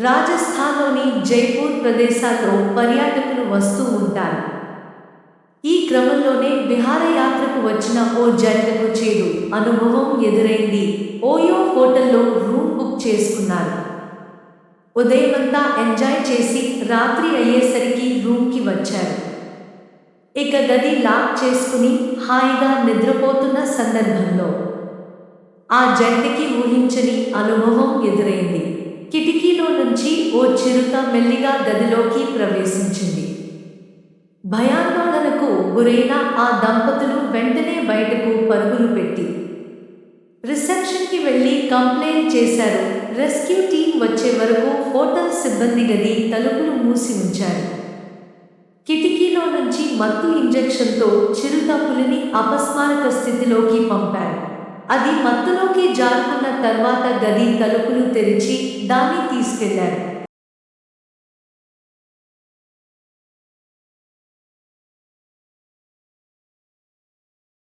రాజస్థాన్లోని జైపూర్ ప్రదేశాల్లో పర్యాటకులు వస్తూ ఉంటారు. ఈ క్రమంలోనే విహారయాత్రకు వచ్చిన ఓ జంటకు చేదు అనుభవం ఎదురైంది. ఓయో హోటల్లో రూమ్ బుక్ చేసుకున్నారు. ఉదయమంతా ఎంజాయ్ చేసి రాత్రి అయ్యేసరికి రూమ్కి వచ్చారు. ఇక గది లాక్ చేసుకుని హాయిగా నిద్రపోతున్న సందర్భంలో ఆ జంటకి ఊహించని అనుభవం ఎదురైంది. కిటికీలో నుంచి ఓ చిరుత మెల్లిగా గదిలోకి ప్రవేశించింది. భయాందోళనకు గురైన ఆ దంపతులు వెంటనే బయటకు పరుగులు పెట్టి రిసెప్షన్కి వెళ్లి కంప్లైంట్ చేశారు. రెస్క్యూ టీం వచ్చే వరకు హోటల్ సిబ్బంది గది తలుపులు మూసి ఉంచారు. కిటికీలో నుంచి మత్తు ఇంజెక్షన్తో చిరుత పులిని అపస్మారక స్థితిలోకి పంపారు. అది మత్తులోకి జారుకున్న తర్వాత గది తలుపులు తెరిచి దాన్ని తీసుకెళ్లారు.